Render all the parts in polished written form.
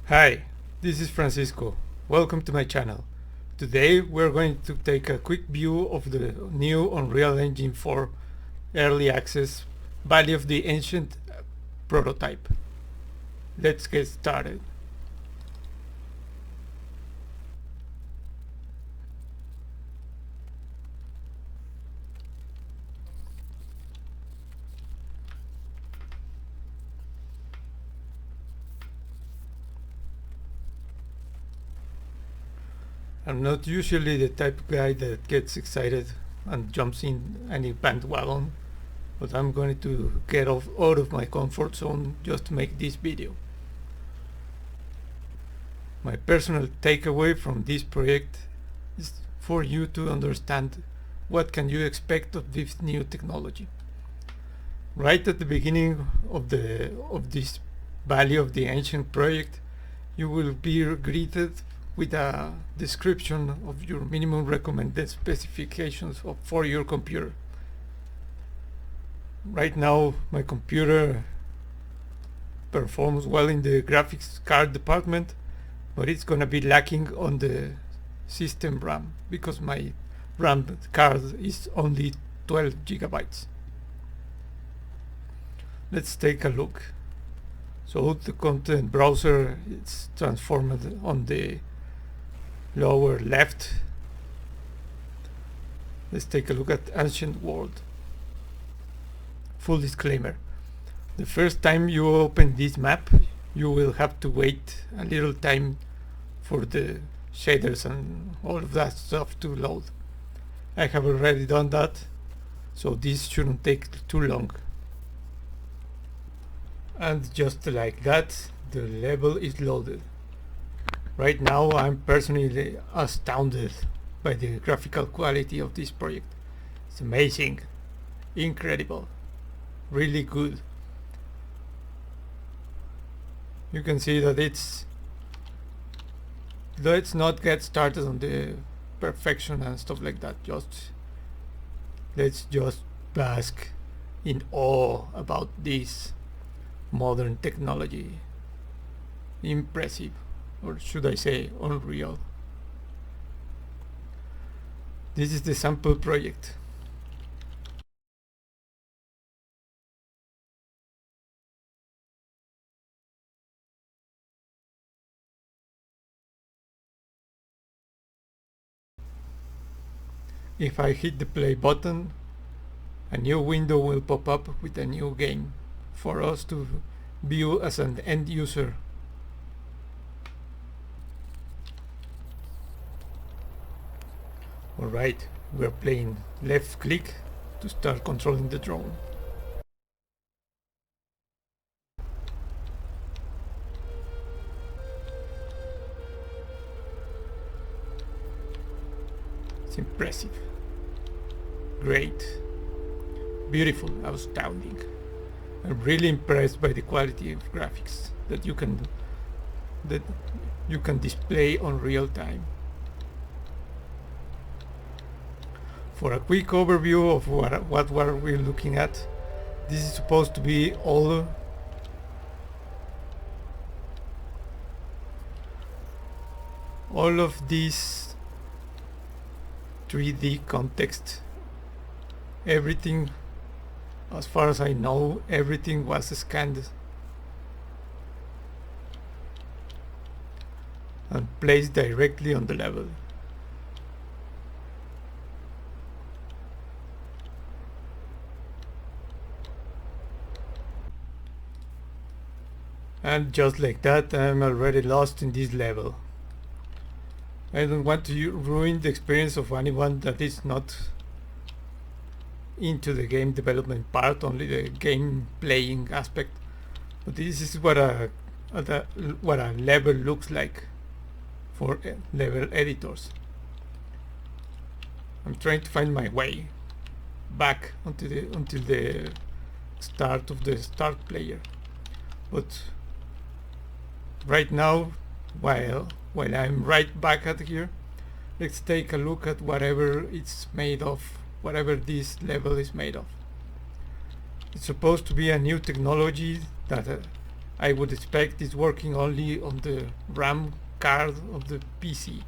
Hi, this is Francisco. Welcome to my channel. Today we're going to take a quick view of the new Unreal Engine 4 Early Access Valley of the Ancient prototype. Let's get started. I'm not usually the type of guy that gets excited and jumps in any bandwagon, but I'm going to get out of my comfort zone just to make this video. My personal takeaway from this project is for you to understand what can you expect of this new technology. Right at the beginning of this Valley of the Ancient project, you will be greeted with a description of your minimum recommended specifications for your computer. Right now my computer performs well in the graphics card department, but it's gonna be lacking on the system RAM because my RAM card is only 12 gigabytes. Let's take a look. So the content browser is transformed on the lower left. Let's take a look at Ancient World. Full disclaimer: the first time you open this map, you will have to wait a little time for the shaders and all of that stuff to load. I have already done that, so this shouldn't take too long. And just like that, the level is loaded. Right now I'm personally astounded by the graphical quality of this project. It's amazing, incredible, really good. You can see that let's not get started on the perfection and stuff like that. Let's just bask in awe about this modern technology. Impressive. Or should I say unreal. This is the sample project. If I hit the play button, a new window will pop up with a new game for us to view as an end user. Alright, we're playing left click to start controlling the drone. It's impressive. Great. Beautiful, astounding. I'm really impressed by the quality of graphics that you can display on real time. For a quick overview of what we're looking at, this is supposed to be all of this 3D context. Everything, as far as I know, everything was scanned and placed directly on the level. And just like that, I'm already lost in this level. I don't want to ruin the experience of anyone that is not into the game development part, only the game playing aspect. But this is what a level looks like for level editors. I'm trying to find my way back until the start of the start player. But right now, while I'm right back at here, let's take a look at whatever it's made of, whatever this level is made of. It's supposed to be a new technology that I would expect it's working only on the RAM card of the PC,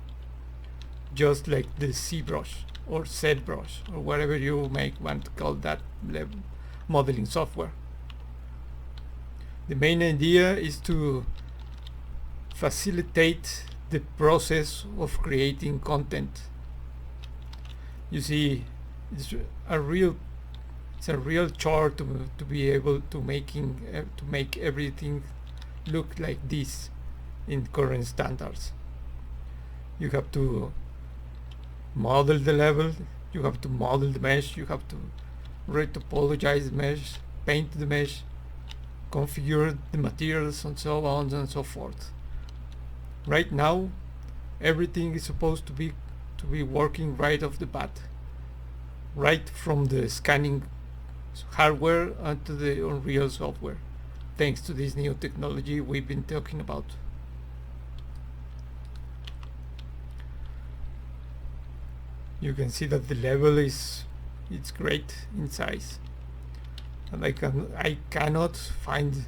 just like the ZBrush or ZBrush or whatever you may want to call that modeling software. The main idea is to facilitate the process of creating content. You see, it's a real chore to be able to make everything look like this in current standards. You have to model the level, you have to model the mesh, you have to retopologize the mesh, paint the mesh, configure the materials, and so on and so forth. Right now, everything is supposed to be working right off the bat, right from the scanning hardware onto the Unreal software, thanks to this new technology we've been talking about. You can see that the level it's great in size, and I cannot find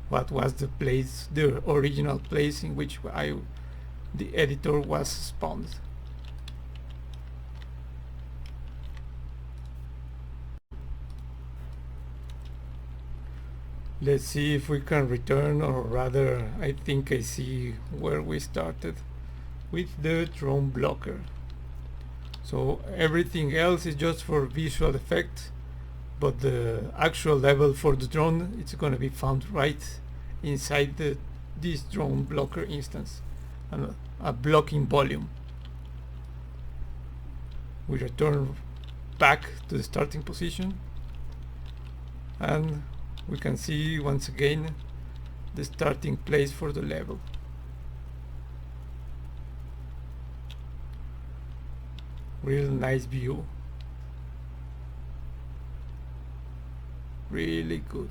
what was the original place in which the editor was spawned. Let's see if we can return, or rather I think I see where we started with the drone blocker. So everything else is just for visual effect, but the actual level for the drone, it's going to be found right inside this drone blocker instance, and a blocking volume. We return back to the starting position, and we can see once again the starting place for the level. Real nice view, really good.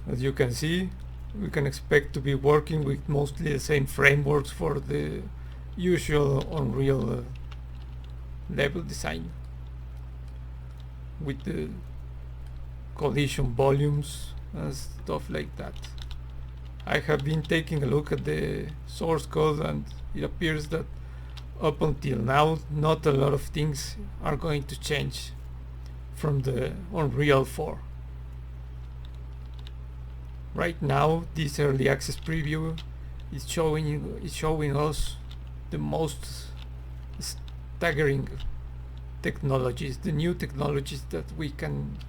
As you can see, we can expect to be working with mostly the same frameworks for the usual Unreal level design, with the collision volumes and stuff like that. I have been taking a look at the source code, and it appears that up until now not a lot of things are going to change from the Unreal 4. Right now, this early access preview is showing us the most staggering technologies, the new technologies that we can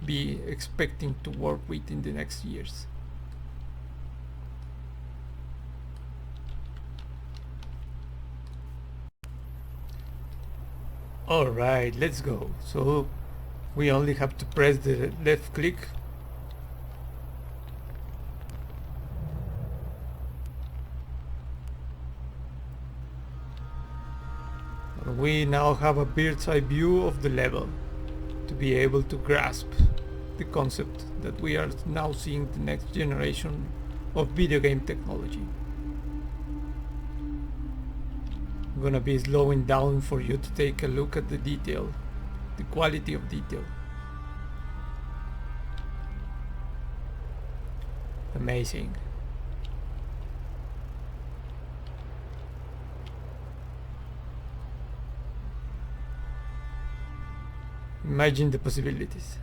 be expecting to work with in the next years. Alright, let's go. So we only have to press the left click we now have a bird's eye view of the level to be able to grasp the concept that we are now seeing the next generation of video game technology. I'm gonna be slowing down for you to take a look at the detail, the quality of detail. Amazing. Imagine the possibilities.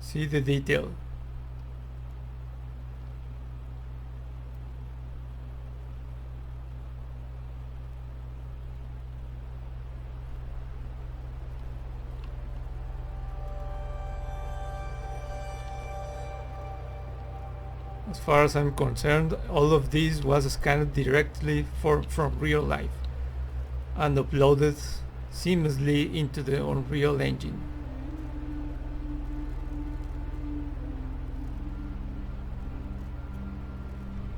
See the detail. As far as I'm concerned, all of this was scanned directly from Real5 and uploaded seamlessly into the Unreal engine.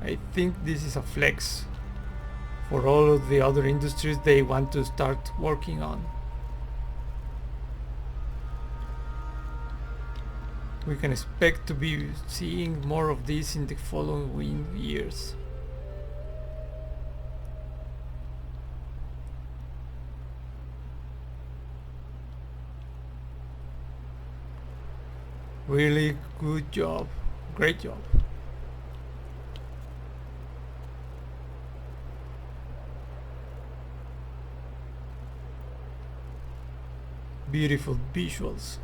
I think this is a flex for all of the other industries they want to start working on. We can expect to be seeing more of this in the following years. Really good job. Great job. Beautiful visuals.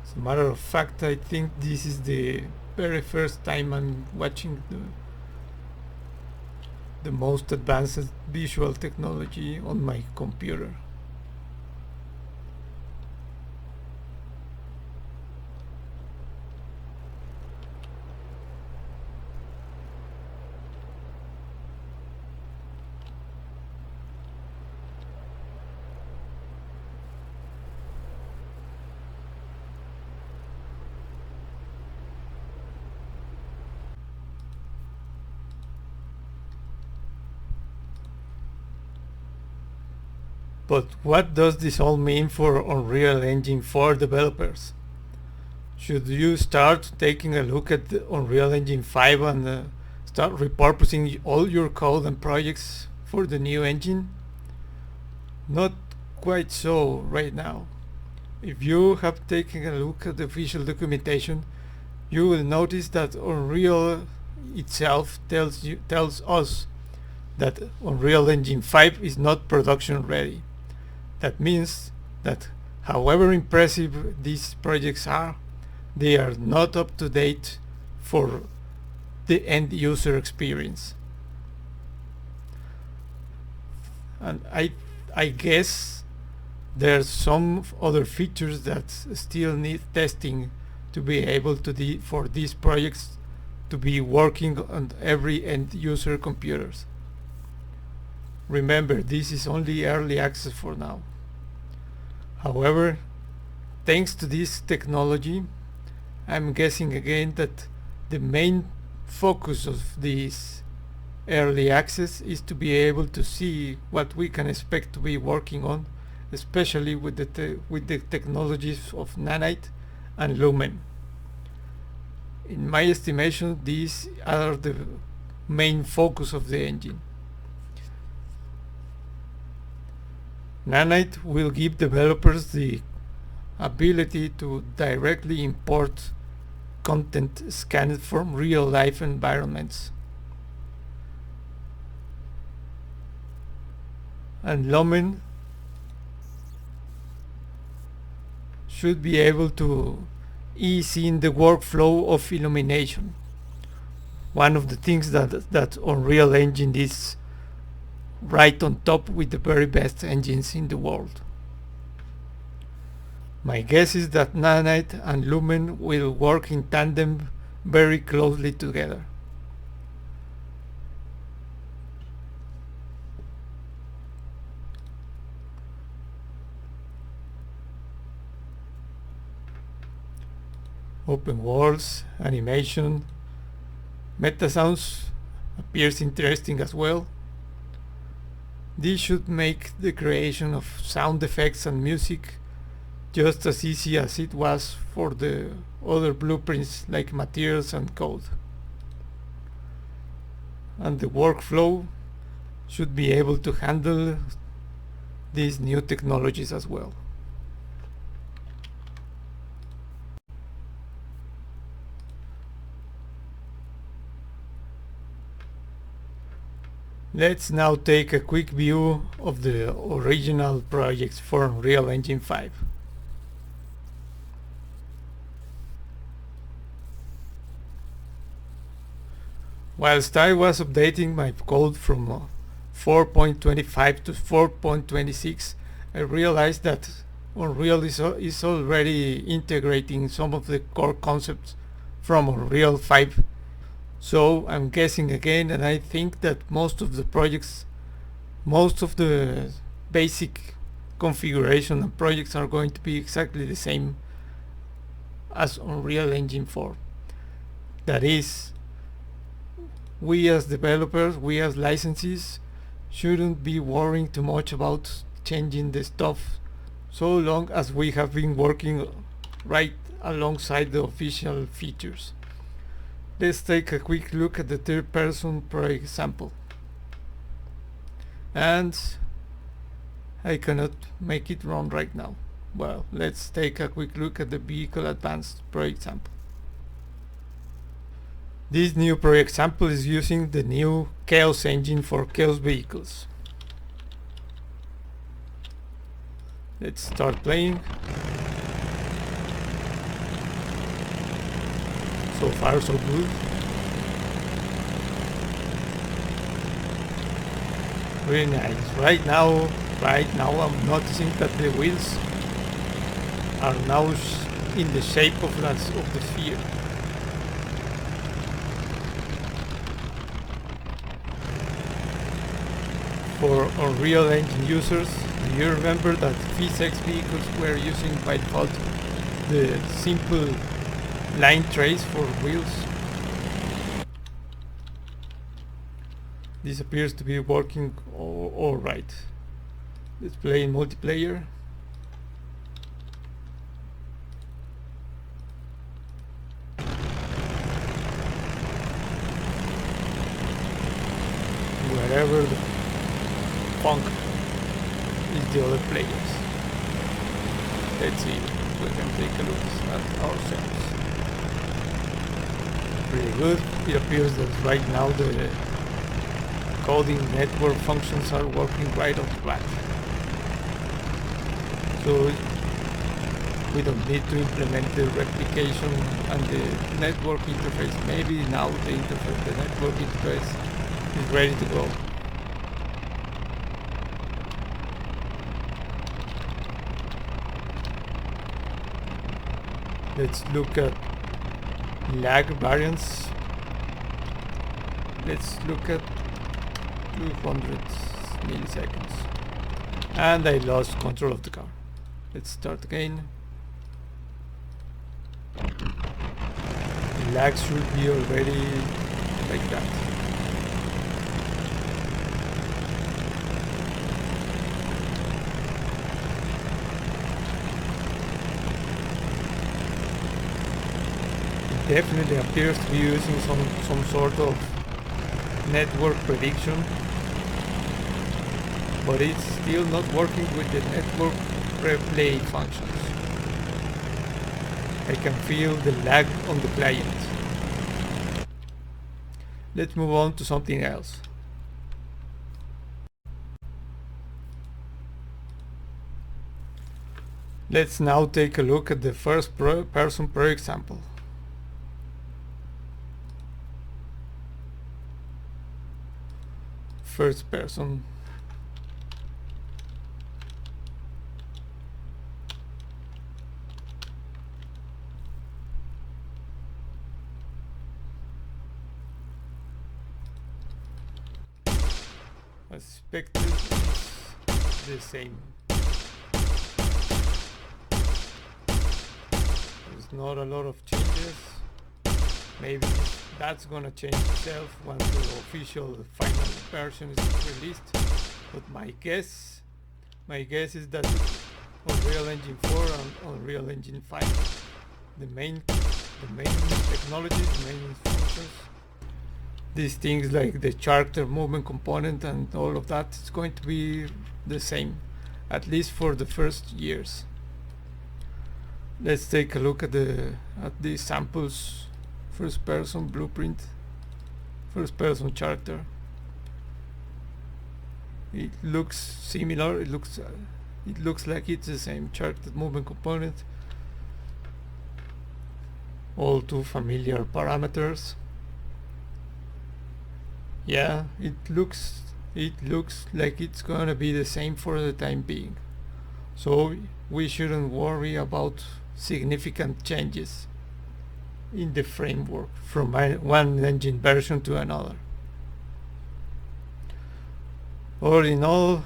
As a matter of fact, I think this is the very first time I'm watching the most advanced visual technology on my computer. But what does this all mean for Unreal Engine 4 developers? Should you start taking a look at the Unreal Engine 5 and start repurposing all your code and projects for the new engine? Not quite so right now. If you have taken a look at the official documentation, you will notice that Unreal itself tells us that Unreal Engine 5 is not production ready. That means that however impressive these projects are, they are not up to date for the end user experience. And I guess there's some other features that still need testing to be able to for these projects to be working on every end user computers. Remember, this is only early access for now. However, thanks to this technology, I'm guessing again that the main focus of this early access is to be able to see what we can expect to be working on, especially with the technologies of Nanite and Lumen. In my estimation, these are the main focus of the engine. Nanite will give developers the ability to directly import content scanned from real-life environments. And Lumen should be able to ease in the workflow of illumination. One of the things that Unreal Engine is right on top with the very best engines in the world. My guess is that Nanite and Lumen will work in tandem very closely together. Open worlds, animation, meta sounds appears interesting as well. This should make the creation of sound effects and music just as easy as it was for the other blueprints like materials and code. And the workflow should be able to handle these new technologies as well. Let's now take a quick view of the original projects for Unreal Engine 5. Whilst I was updating my code from 4.25 to 4.26, I realized that Unreal is already integrating some of the core concepts from Unreal5. So I'm guessing again, and I think that most of the basic configuration and projects are going to be exactly the same as Unreal Engine 4. That is, we as developers, we as licensees, shouldn't be worrying too much about changing the stuff so long as we have been working right alongside the official features. Let's take a quick look at the third person project example. and I cannot make it run right now. Well, let's take a quick look at the Vehicle Advanced project sample. This new project sample is using the new Chaos engine for Chaos vehicles. Let's start playing. So far so good. Very nice. Right now I'm noticing that the wheels are now in the shape of the sphere. For Unreal Engine users, do you remember that physics vehicles were using by default the simple line trace for wheels? This appears to be working all right. Let's play in multiplayer. Wherever the funk is the other players. Let's see if we can take a look at ourselves. Pretty good. It appears that right now the coding network functions are working right off the bat. So we don't need to implement the replication and the network interface. Maybe now the network interface is ready to go. Let's look at lag variance. Let's look at 200 milliseconds. And I lost control of the car. Let's start again. The lag should be already like that. It definitely appears to be using some sort of network prediction, but it's still not working with the network replay functions. I can feel the lag on the client. Let's move on to something else. Let's now take a look at the first person project sample. First person. As expected, it's the same. There's not a lot of changes. Maybe that's gonna change itself once the official final version is released. But my guess is that Unreal Engine 4 and Unreal Engine 5, the main technologies, the main functions, these things like the character movement component and all of that, is going to be the same, at least for the first years. Let's take a look at these samples. First person blueprint, first person character. It looks similar. It looks like it's the same character movement component. All two familiar parameters. Yeah, it looks like it's gonna be the same for the time being. So we shouldn't worry about significant changes in the framework from one engine version to another. All in all,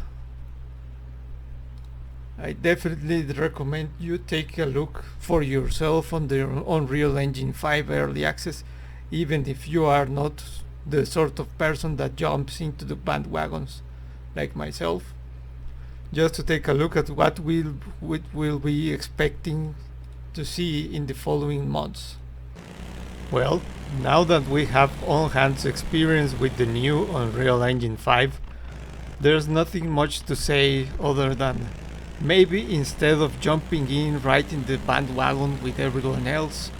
I definitely recommend you take a look for yourself on the Unreal Engine 5 early access, even if you are not the sort of person that jumps into the bandwagons like myself, just to take a look at what we'll be expecting to see in the following months. Well, now that we have on-hand experience with the new Unreal Engine 5, There's nothing much to say other than maybe instead of jumping in right in the bandwagon with everyone else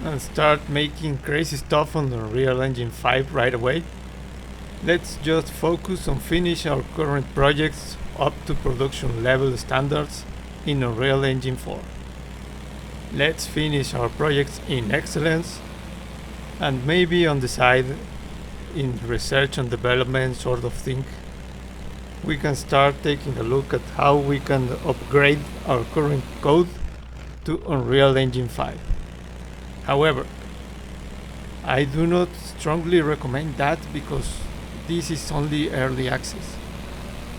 and start making crazy stuff on the Unreal Engine 5 right away, let's just focus on finish our current projects up to production level standards in Unreal Engine 4. Let's finish our projects in excellence, and maybe on the side, in research and development sort of thing, we can start taking a look at how we can upgrade our current code to Unreal Engine 5. However, I do not strongly recommend that because this is only early access.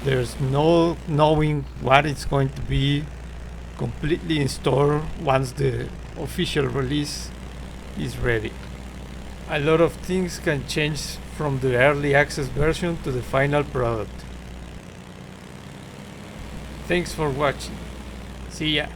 There's no knowing what it's going to be completely in store once the official release is ready. A lot of things can change from the early access version to the final product. Thanks for watching. See ya.